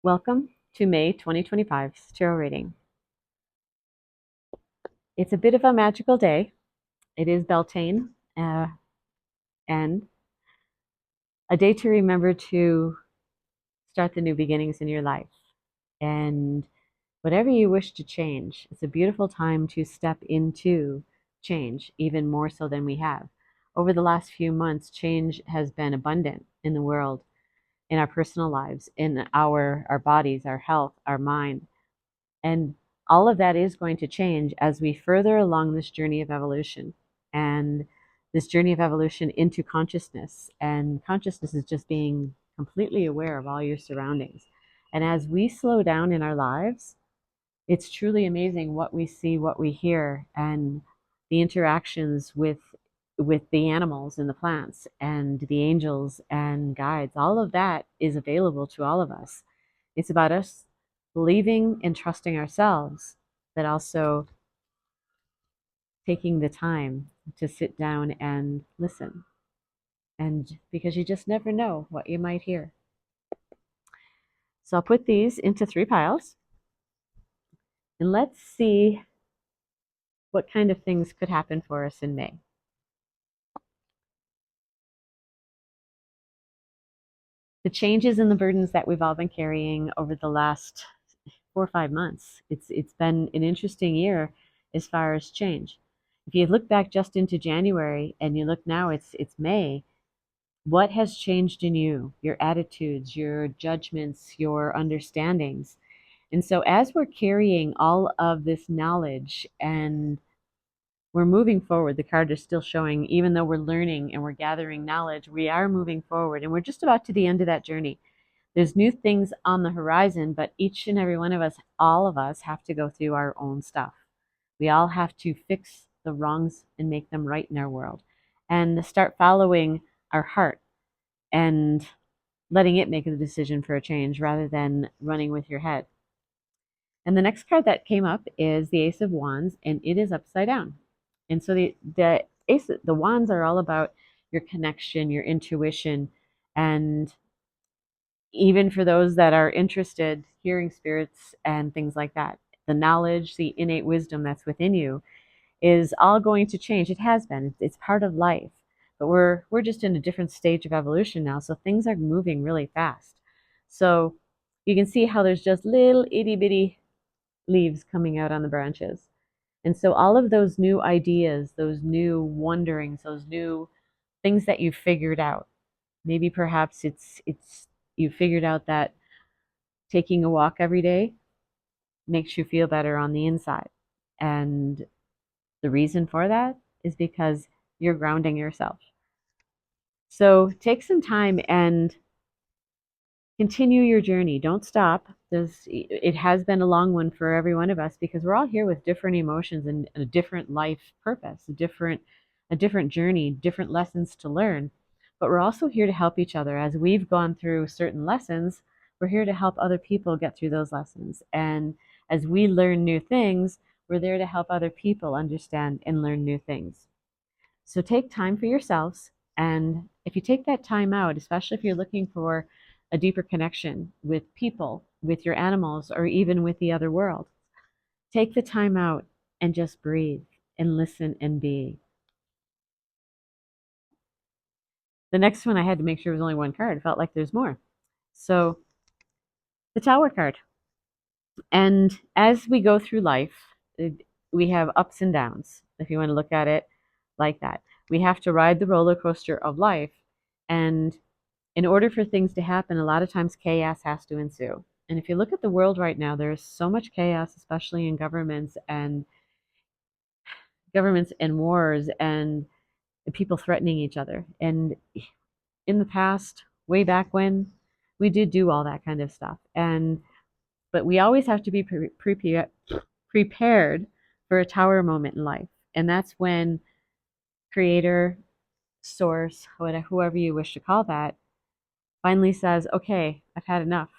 Welcome to May 2025's tarot reading. It's a bit of a magical day. It is Beltane, and a day to remember to start the new beginnings in your life. And whatever you wish to change, it's a beautiful time to step into change, even more so than we have. Over the last few months, change has been abundant in the world, in our personal lives, in our bodies, our health, our mind. And all of that is going to change as we further along this journey of evolution and this journey of evolution into consciousness. And consciousness is just being completely aware of all your surroundings. And as we slow down in our lives, it's truly amazing what we see, what we hear, and the interactions with the animals and the plants and the angels and guides. All of that is available to all of us. It's about us believing and trusting ourselves, but also taking the time to sit down and listen. And because you just never know what you might hear. So I'll put these into 3 piles and let's see what kind of things could happen for us in May. The changes and the burdens that we've all been carrying over the last 4 or 5 months. It's been an interesting year as far as change. If you look back just into January and you look now, it's May. What has changed in you? Your attitudes, your judgments, your understandings. And so as we're carrying all of this knowledge and we're moving forward, the card is still showing, even though we're learning and we're gathering knowledge, we are moving forward and we're just about to the end of that journey. There's new things on the horizon, but each and every one of us, all of us, have to go through our own stuff. We all have to fix the wrongs and make them right in our world and start following our heart and letting it make the decision for a change rather than running with your head. And the next card that came up is the Ace of Wands, and it is upside down. And so the wands are all about your connection, your intuition, and even for those that are interested, hearing spirits and things like that. The knowledge, the innate wisdom that's within you is all going to change. It has been. It's part of life. But we're just in a different stage of evolution now, so things are moving really fast. So you can see how there's just little itty bitty leaves coming out on the branches. And so all of those new ideas, those new wonderings, those new things that you figured out. Maybe perhaps it's you figured out that taking a walk every day makes you feel better on the inside. And the reason for that is because you're grounding yourself. So take some time and continue your journey. Don't stop. It has been a long one for every one of us because we're all here with different emotions and a different life purpose, a different journey, different lessons to learn. But we're also here to help each other. As we've gone through certain lessons, we're here to help other people get through those lessons. And as we learn new things, we're there to help other people understand and learn new things. So take time for yourselves. And if you take that time out, especially if you're looking for a deeper connection with people, with your animals, or even with the other world, take the time out and just breathe and listen and be. The next one I had to make sure was only one card. It felt like there's more. So the Tower card. And as we go through life, we have ups and downs, if you want to look at it like that. We have to ride the roller coaster of life. And in order for things to happen, a lot of times chaos has to ensue. And if you look at the world right now, there's so much chaos, especially in governments and wars and people threatening each other. And in the past, way back when, we did do all that kind of stuff. But we always have to be prepared for a tower moment in life. And that's when creator, source, whoever you wish to call that, finally says, okay, I've had enough.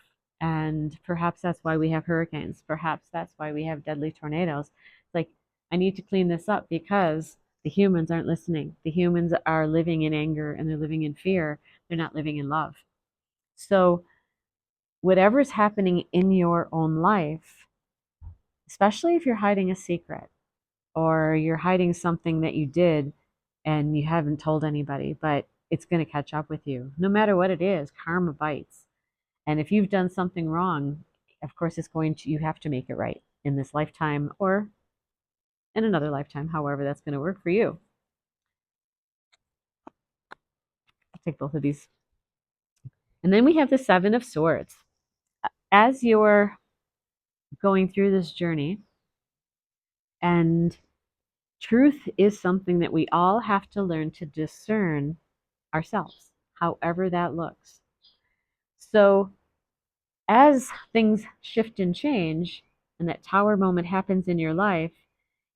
And perhaps that's why we have hurricanes. Perhaps that's why we have deadly tornadoes. It's like, I need to clean this up because the humans aren't listening. The humans are living in anger and they're living in fear. They're not living in love. So whatever's happening in your own life, especially if you're hiding a secret or you're hiding something that you did and you haven't told anybody, but it's going to catch up with you. No matter what it is, karma bites. And if you've done something wrong, of course you have to make it right in this lifetime or in another lifetime, however that's going to work for you. I'll take both of these. And then we have the Seven of Swords. As you're going through this journey, and truth is something that we all have to learn to discern ourselves, however that looks. So as things shift and change, and that tower moment happens in your life,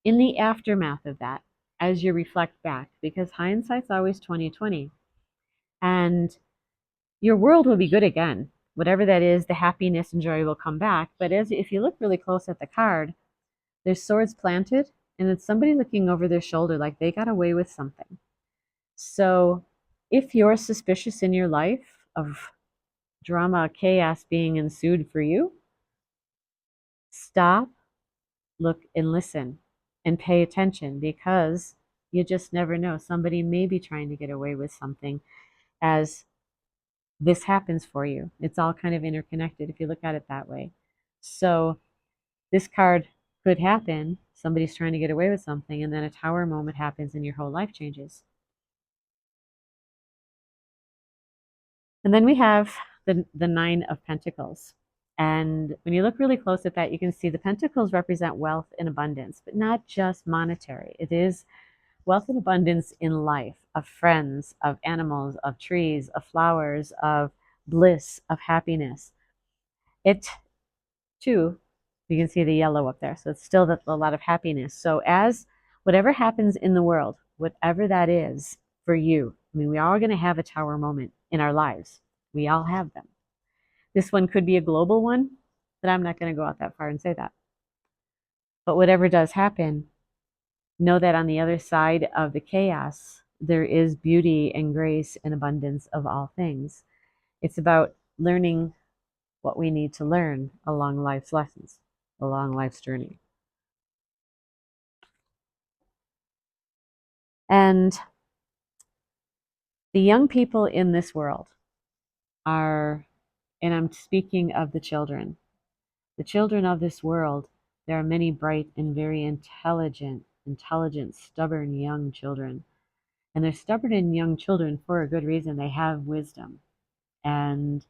in the aftermath of that, as you reflect back, because hindsight's always 20/20, and your world will be good again. Whatever that is, the happiness and joy will come back. But if you look really close at the card, there's swords planted, and it's somebody looking over their shoulder like they got away with something. So if you're suspicious in your life of drama, chaos being ensued for you, stop, look, and listen and pay attention, because you just never know. Somebody may be trying to get away with something as this happens for you. It's all kind of interconnected if you look at it that way. So this card could happen. Somebody's trying to get away with something, and then a tower moment happens and your whole life changes. And then we have the Nine of Pentacles. And when you look really close at that, you can see the pentacles represent wealth and abundance, but not just monetary. It is wealth and abundance in life, of friends, of animals, of trees, of flowers, of bliss, of happiness. It, too, you can see the yellow up there. So it's still a lot of happiness. So as whatever happens in the world, whatever that is for you, I mean, we are going to have a tower moment in our lives. We all have them. This one could be a global one, but I'm not going to go out that far and say that. But whatever does happen, know that on the other side of the chaos, there is beauty and grace and abundance of all things. It's about learning what we need to learn along life's lessons, along life's journey. And the young people in this world are, and I'm speaking of the children of this world, there are many bright and very intelligent, stubborn young children. And they're stubborn and young children for a good reason. They have wisdom. And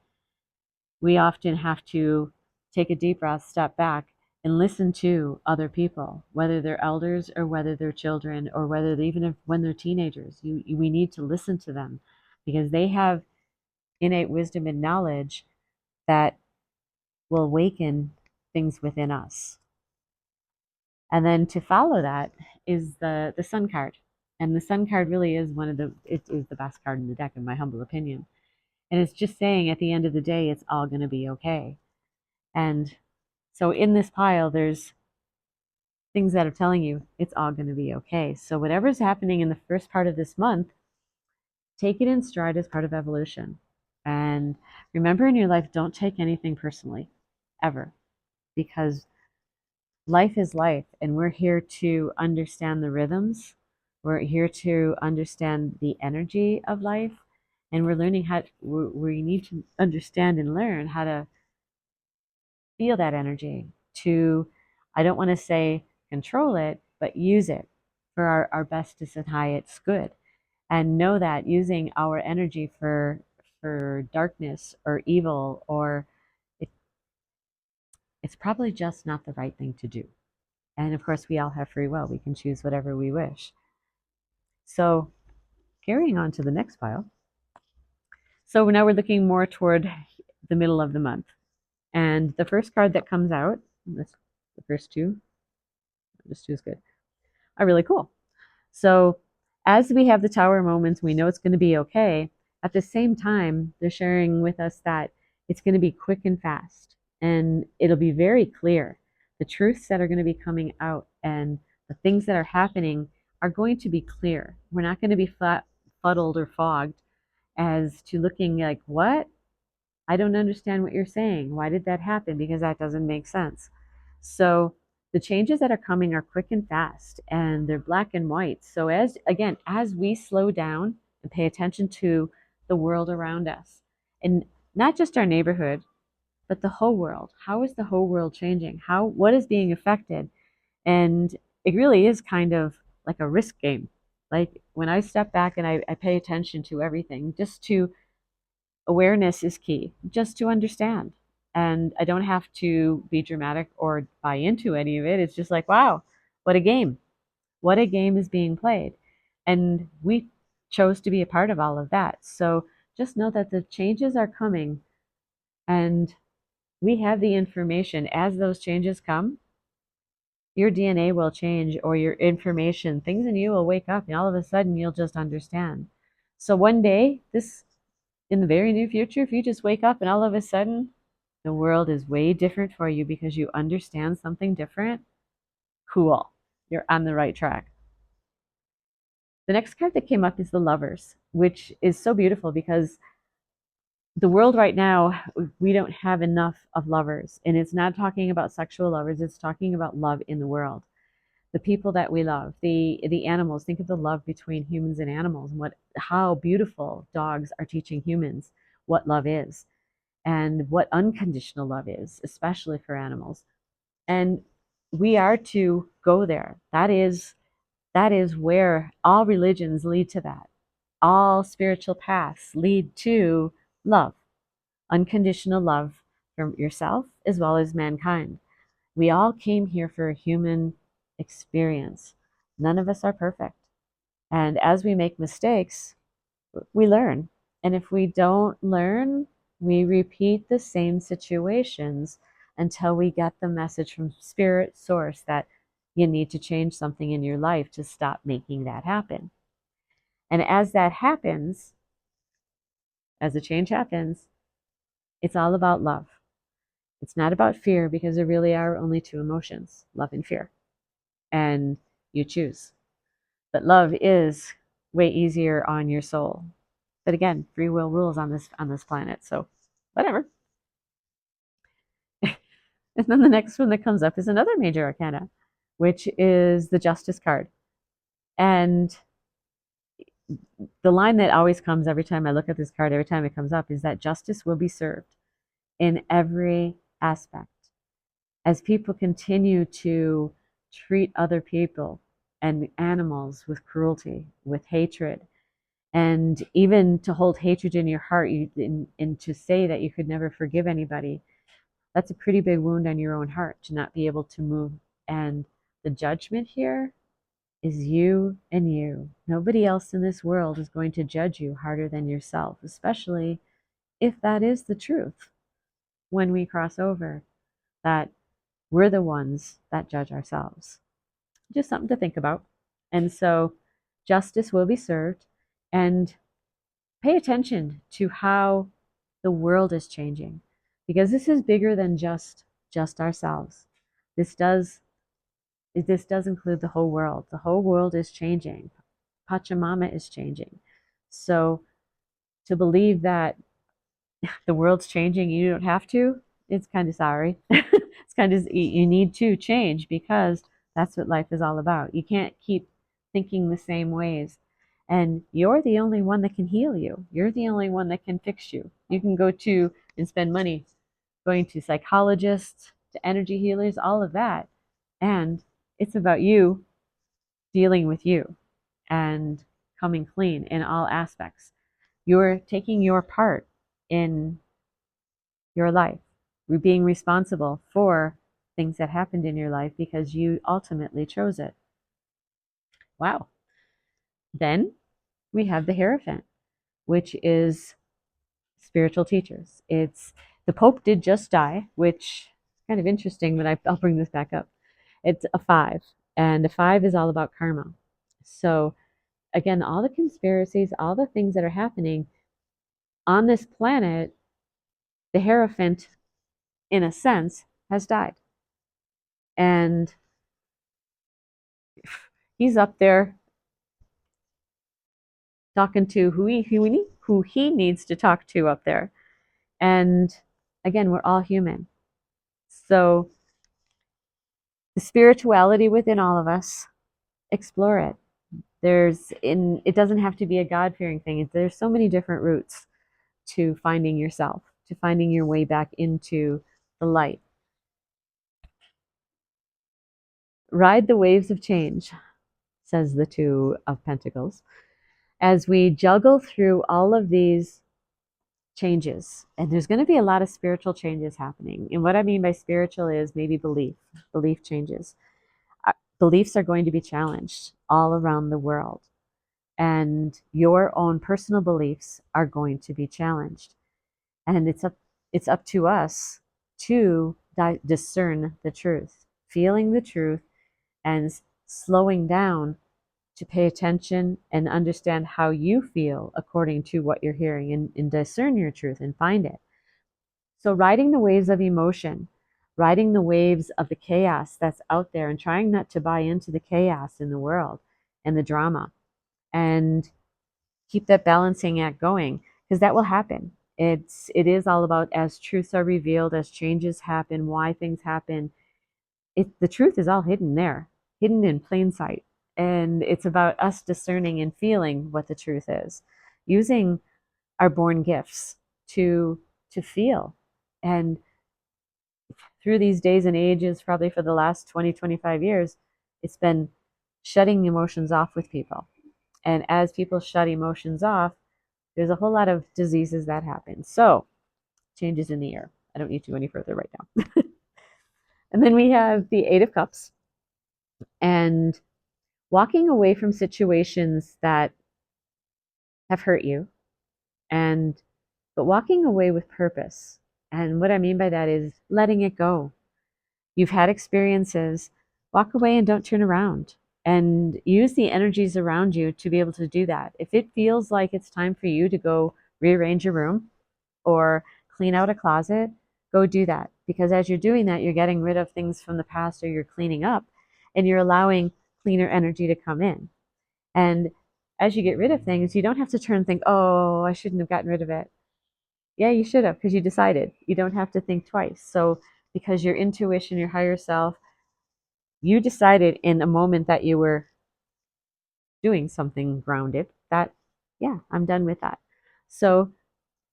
we often have to take a deep breath, step back, and listen to other people, whether they're elders or whether they're children or whether when they're teenagers. We need to listen to them because they have innate wisdom and knowledge that will awaken things within us. And then to follow that is the Sun card. And the Sun card really is it is the best card in the deck, in my humble opinion. And it's just saying at the end of the day, it's all going to be okay. And so in this pile, there's things that are telling you it's all going to be okay. So whatever's happening in the first part of this month, take it in stride as part of evolution. And remember in your life, don't take anything personally, ever, because life is life, and we're here to understand the rhythms. We're here to understand the energy of life, and we're learning we need to understand and learn how to feel that energy to, I don't want to say control it, but use it for our bestest and highest good. And know that using our energy for darkness or evil it's probably just not the right thing to do. And of course, we all have free will. We can choose whatever we wish. So carrying on to the next pile. So now we're looking more toward the middle of the month. And the first card that comes out, the first two, this two is good, are really cool. So as we have the tower moments, we know it's going to be okay. At the same time, they're sharing with us that it's going to be quick and fast. And it'll be very clear. The truths that are going to be coming out and the things that are happening are going to be clear. We're not going to be fuddled or fogged as to looking like, what? I don't understand what you're saying. Why did that happen? Because that doesn't make sense. So the changes that are coming are quick and fast, and they're black and white. So as we slow down and pay attention to the world around us, and not just our neighborhood, but the whole world. How is the whole world changing? What is being affected? And it really is kind of like a risk game. Like when I step back and I pay attention to everything, just to awareness is key, just to understand. And I don't have to be dramatic or buy into any of it. It's just like, wow, what a game. What a game is being played. And we chose to be a part of all of that. So just know that the changes are coming, and we have the information. As those changes come, your DNA will change, or your information, things in you will wake up, and all of a sudden you'll just understand. So one day, this in the very near future, if you just wake up and all of a sudden the world is way different for you because you understand something different, cool. You're on the right track. The next card that came up is the Lovers, which is so beautiful because the world right now, we don't have enough of lovers. And it's not talking about sexual lovers, it's talking about love in the world. The people that we love, the animals. Think of the love between humans and animals, and how beautiful dogs are teaching humans what love is and what unconditional love is, especially for animals. And we are to go there. That is where all religions lead to that. All spiritual paths lead to love, unconditional love from yourself as well as mankind. We all came here for a human experience. None of us are perfect. And as we make mistakes, we learn. And if we don't learn, we repeat the same situations until we get the message from Spirit Source that you need to change something in your life to stop making that happen. And as that happens, as the change happens, it's all about love. It's not about fear, because there really are only two emotions, love and fear. And you choose. But love is way easier on your soul. But again, free will rules on this planet, so whatever. And then the next one that comes up is another major arcana, which is the Justice card. And the line that always comes every time I look at this card, every time it comes up, is that justice will be served in every aspect. As people continue to treat other people and animals with cruelty, with hatred, and even to hold hatred in your heart, and to say that you could never forgive anybody, that's a pretty big wound on your own heart to not be able to move. And the judgment here is you and you. Nobody else in this world is going to judge you harder than yourself, especially if that is the truth. When we cross over, that we're the ones that judge ourselves. Just something to think about. And so justice will be served, and pay attention to how the world is changing, because this is bigger than just ourselves. This does this does include the whole world. The whole world is changing. Pachamama is changing. So to believe that the world's changing, you don't have to, it's kind of sorry. It's kind of, you need to change, because that's what life is all about. You can't keep thinking the same ways. And you're the only one that can heal you. You're the only one that can fix you. You can go to and spend money going to psychologists, to energy healers, all of that. And it's about you dealing with you and coming clean in all aspects. You're taking your part in your life. You're being responsible for things that happened in your life because you ultimately chose it. Wow. Then we have the Hierophant, which is spiritual teachers. It's the Pope did just die, which is kind of interesting, but I'll bring this back up. It's a 5, and a 5 is all about karma. So again, all the conspiracies, all the things that are happening on this planet, the Hierophant, in a sense, has died. And he's up there talking to who he needs to talk to up there. And again, we're all human. So the spirituality within all of us, explore it. It doesn't have to be a God-fearing thing. There's so many different routes to finding yourself, to finding your way back into the light. Ride the waves of change, says the Two of Pentacles, as we juggle through all of these changes. And there's going to be a lot of spiritual changes happening. And what I mean by spiritual is maybe belief changes. Beliefs are going to be challenged all around the world. And your own personal beliefs are going to be challenged. And it's up to us to discern the truth, feeling the truth, and slowing down to pay attention and understand how you feel according to what you're hearing, and discern your truth and find it. So riding the waves of emotion, riding the waves of the chaos that's out there, and trying not to buy into the chaos in the world and the drama, and keep that balancing act going, because that will happen. It is all about, as truths are revealed, as changes happen, why things happen. The truth is all hidden there, hidden in plain sight. And it's about us discerning and feeling what the truth is, using our born gifts to feel. And through these days and ages, probably for the last 20, 25 years, it's been shutting emotions off with people. And as people shut emotions off, there's a whole lot of diseases that happen. So, changes in the air. I don't need to go any further right now. And then we have the Eight of Cups, and walking away from situations that have hurt you, and but walking away with purpose. And what I mean by that is letting it go. You've had experiences, walk away and don't turn around, and use the energies around you to be able to do that. If it feels like it's time for you to go rearrange your room or clean out a closet, go do that. Because as you're doing that, you're getting rid of things from the past, or you're cleaning up, and you're allowing cleaner energy to come in. And as you get rid of things, you don't have to turn and think, oh, I shouldn't have gotten rid of it. Yeah, you should have, because you decided. You don't have to think twice. So because your intuition, your higher self, you decided in a moment that you were doing something grounded, that, yeah, I'm done with that. So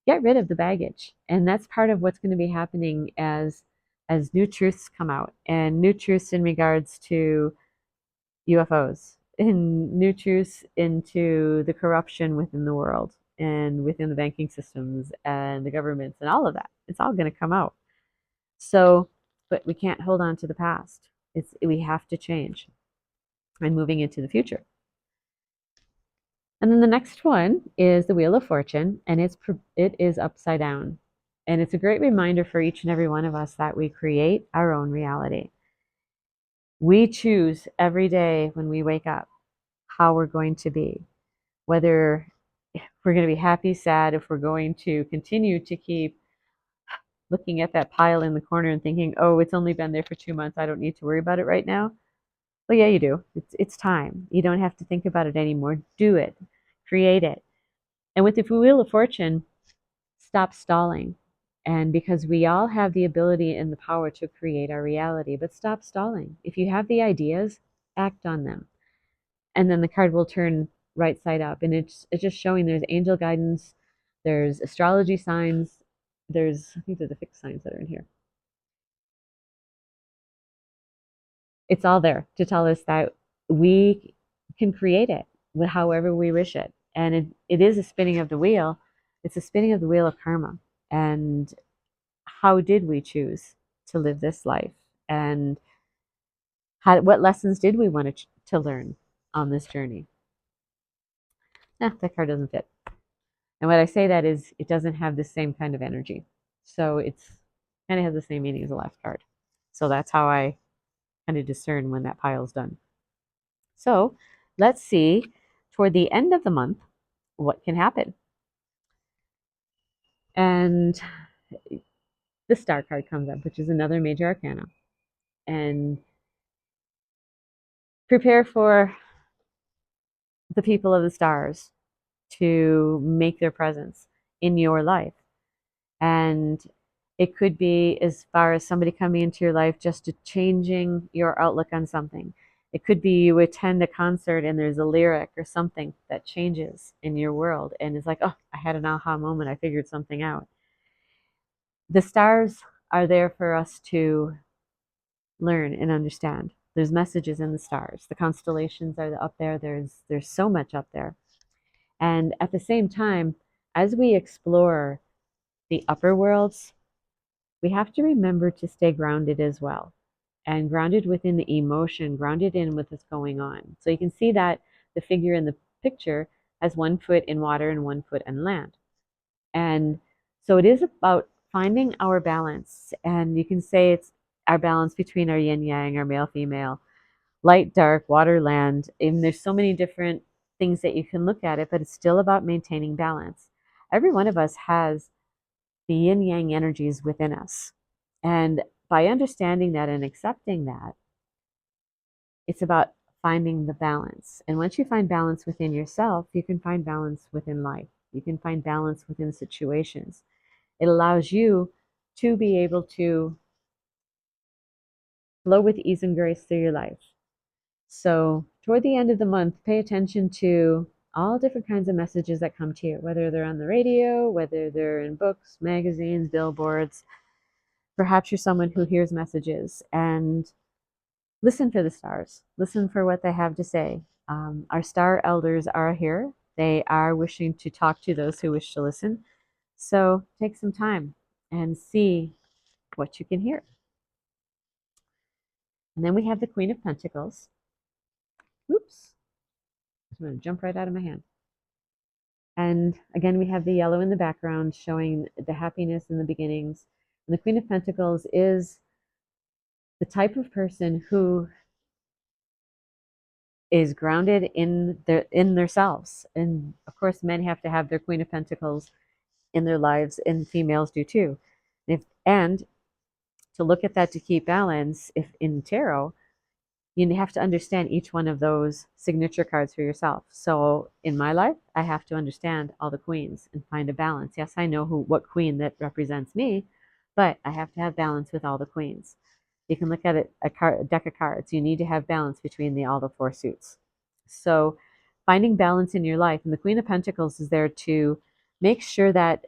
get rid of the baggage. And that's part of what's going to be happening as new truths come out, and new truths in regards to UFOs, and new truths into the corruption within the world and within the banking systems and the governments and all of that. It's all going to come out. So, but we can't hold on to the past. We have to change and moving into the future. And then the next one is the Wheel of Fortune, and it is upside down. And it's a great reminder for each and every one of us that we create our own reality. We choose every day when we wake up how we're going to be, whether we're going to be happy, sad, if we're going to continue to keep looking at that pile in the corner and thinking, oh, it's only been there for 2 months, I don't need to worry about it right now. Well, yeah, you do. It's time. You don't have to think about it anymore. Do it. Create it. And with the Wheel of Fortune, stop stalling. And because we all have the ability and the power to create our reality, but stop stalling. If you have the ideas, act on them. And then the card will turn right side up. And it's just showing there's angel guidance, there's astrology signs, I think there's the fixed signs that are in here. It's all there to tell us that we can create it however we wish it. And it is a spinning of the wheel. It's a spinning of the wheel of karma. And how did we choose to live this life? And what lessons did we want to learn on this journey? That card doesn't fit. And what I say that is it doesn't have the same kind of energy. So it's kind of has the same meaning as the last card. So that's how I kind of discern when that pile's done. So let's see toward the end of the month what can happen. And the Star card comes up, which is another major arcana. And prepare for the people of the stars to make their presence in your life. And it could be as far as somebody coming into your life just to changing your outlook on something. It could be you attend a concert and there's a lyric or something that changes in your world and it's like, oh, I had an aha moment. I figured something out. The stars are there for us to learn and understand. There's messages in the stars. The constellations are up there. There's so much up there. And at the same time, as we explore the upper worlds, we have to remember to stay grounded as well. And grounded within the emotion, grounded in what's going on. So you can see that the figure in the picture has 1 foot in water and 1 foot in land. And so it is about finding our balance. And you can say it's our balance between our yin yang, our male female, light, dark, water, land. And there's so many different things that you can look at it, but it's still about maintaining balance. Every one of us has the yin yang energies within us. And by understanding that and accepting that, it's about finding the balance. And once you find balance within yourself, you can find balance within life. You can find balance within situations. It allows you to be able to flow with ease and grace through your life. So, toward the end of the month, pay attention to all different kinds of messages that come to you, whether they're on the radio, whether they're in books, magazines, billboards. Perhaps you're someone who hears messages and listen for the stars. Listen for what they have to say. Our star elders are here. They are wishing to talk to those who wish to listen. So take some time and see what you can hear. And then we have the Queen of Pentacles. Oops. I'm going to jump right out of my hand. And again, we have the yellow in the background showing the happiness in the beginnings. And the Queen of Pentacles is the type of person who is grounded in themselves. And of course, men have to have their Queen of Pentacles in their lives, and females do too. And to look at that to keep balance, if in tarot, you have to understand each one of those signature cards for yourself. So in my life, I have to understand all the queens and find a balance. Yes, I know what queen that represents me, but I have to have balance with all the queens. You can look at it, a deck of cards. You need to have balance between all the 4 suits. So finding balance in your life. And the Queen of Pentacles is there to make sure that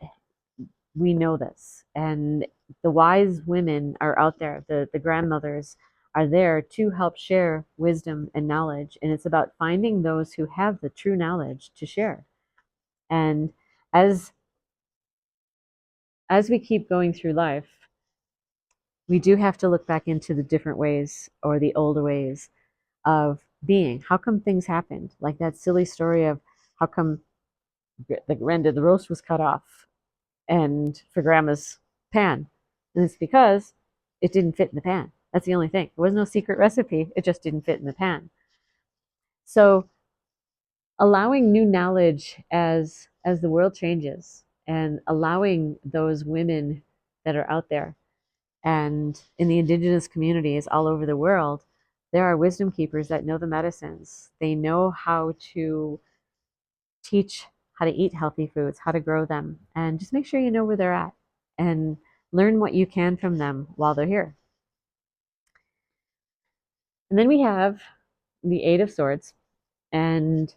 we know this. And the wise women are out there, the grandmothers are there to help share wisdom and knowledge. And it's about finding those who have the true knowledge to share. And as we keep going through life, we do have to look back into the different ways or the older ways of being. How come things happened? Like that silly story of how come the roast was cut off and for grandma's pan. And it's because it didn't fit in the pan. That's the only thing. There was no secret recipe. It just didn't fit in the pan. So allowing new knowledge as the world changes and allowing those women that are out there and in the indigenous communities all over the world, there are wisdom keepers that know the medicines. They know how to teach how to eat healthy foods, how to grow them, and just make sure you know where they're at and learn what you can from them while they're here. And then we have the Eight of Swords. And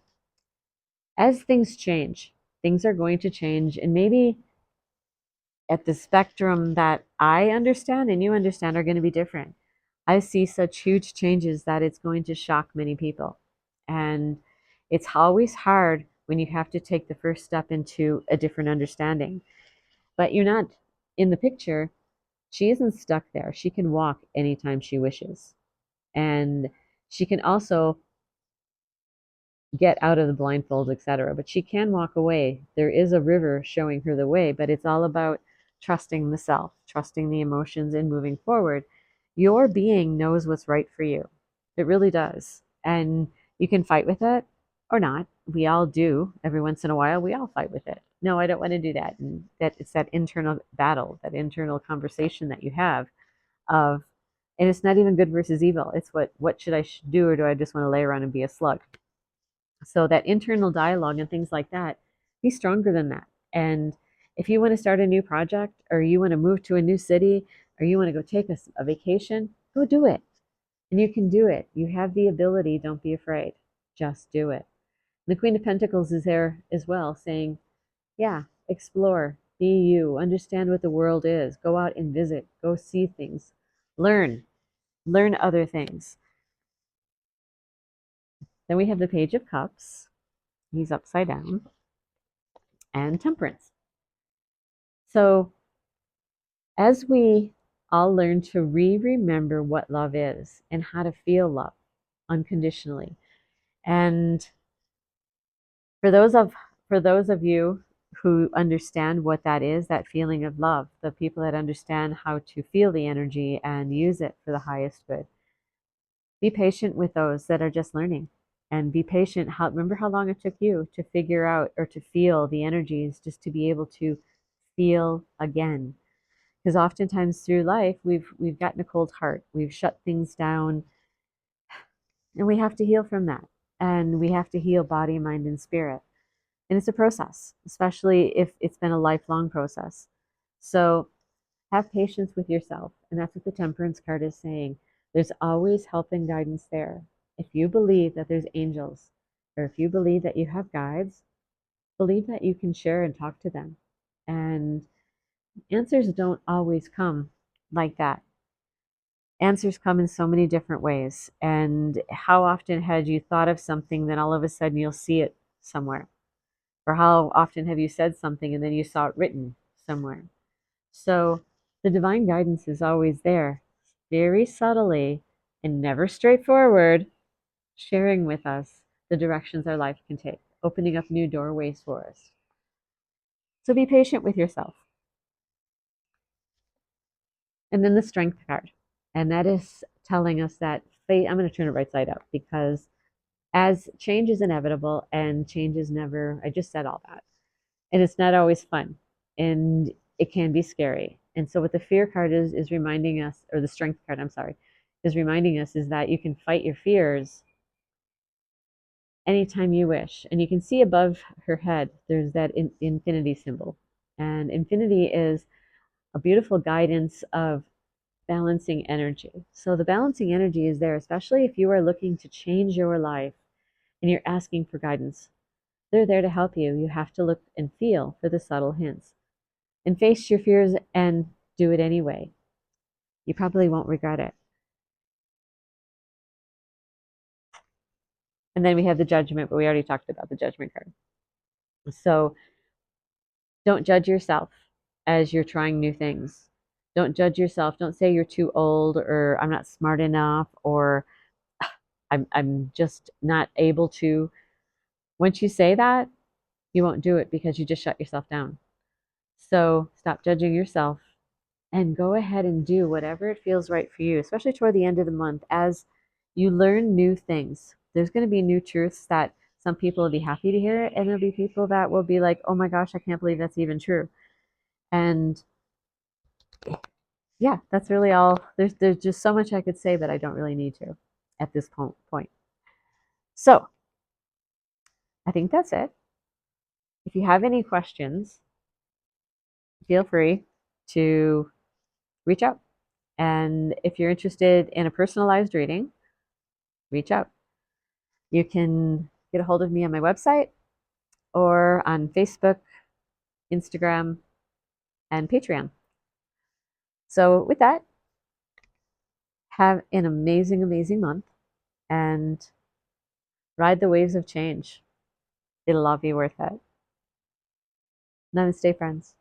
as things change, things are going to change. And maybe at the spectrum that I understand and you understand are going to be different. I see such huge changes that it's going to shock many people. And it's always hard when you have to take the first step into a different understanding. But you're not in the picture. She isn't stuck there. She can walk anytime she wishes. And she can also get out of the blindfolds, etc. But she can walk away. There is a river showing her the way, but it's all about trusting the self, trusting the emotions, and moving forward. Your being knows what's right for you. It really does. And you can fight with it or not. We all do. Every once in a while, we all fight with it. No, I don't want to do that. And that it's that internal battle, that internal conversation that you have of, and it's not even good versus evil. It's what should I do, or do I just want to lay around and be a slug? So that internal dialogue and things like that, be stronger than that. And If you want to start a new project, or you want to move to a new city, or you want to go take a vacation, go do it. And you can do it. You have the ability. Don't be afraid. Just do it. The Queen of Pentacles is there as well, saying, yeah, explore, be you, understand what the world is, go out and visit, go see things, learn other things. Then we have the Page of Cups. He's upside down. And Temperance. So as we all learn to remember what love is and how to feel love unconditionally, and for those of you who understand what that is, that feeling of love, the people that understand how to feel the energy and use it for the highest good, be patient with those that are just learning, and be patient. Remember how long it took you to figure out or to feel the energies, just to be able to feel again. Because oftentimes through life, we've gotten a cold heart, we've shut things down, and we have to heal from that. And we have to heal body, mind, and spirit. And it's a process, especially if it's been a lifelong process. So have patience with yourself. And that's what the Temperance card is saying. There's always help and guidance there. If you believe that there's angels, or if you believe that you have guides, believe that you can share and talk to them. And answers don't always come like that. Answers come in so many different ways. And how often had you thought of something, then all of a sudden you'll see it somewhere? Or how often have you said something and then you saw it written somewhere? So the divine guidance is always there, very subtly and never straightforward, sharing with us the directions our life can take, opening up new doorways for us. So be patient with yourself. And then the Strength card. And that is telling us that faith, I'm going to turn it right side up, because as change is inevitable and change is never, I just said all that. And it's not always fun. And it can be scary. And so what the Fear card is reminding us, or the Strength card, I'm sorry, is reminding us, is that you can fight your fears anytime you wish. And you can see above her head, there's that infinity symbol. And infinity is a beautiful guidance of balancing energy. So the balancing energy is there, especially if you are looking to change your life and you're asking for guidance. They're there to help you. You have to look and feel for the subtle hints and face your fears and do it anyway. You probably won't regret it. And then we have the Judgment, but we already talked about the Judgment card. So don't judge yourself as you're trying new things. Don't judge yourself. Don't say you're too old, or I'm not smart enough, or I'm just not able to. Once you say that, you won't do it, because you just shut yourself down. So stop judging yourself and go ahead and do whatever it feels right for you, especially toward the end of the month as you learn new things. There's going to be new truths that some people will be happy to hear, and there'll be people that will be like, oh my gosh, I can't believe that's even true. And yeah, that's really all. There's just so much I could say, but I don't really need to at this point. So I think that's it. If you have any questions, feel free to reach out. And if you're interested in a personalized reading, reach out. You can get a hold of me on my website or on Facebook, Instagram, and Patreon. So with that, have an amazing, amazing month and ride the waves of change. It'll all be worth it. Namaste, friends.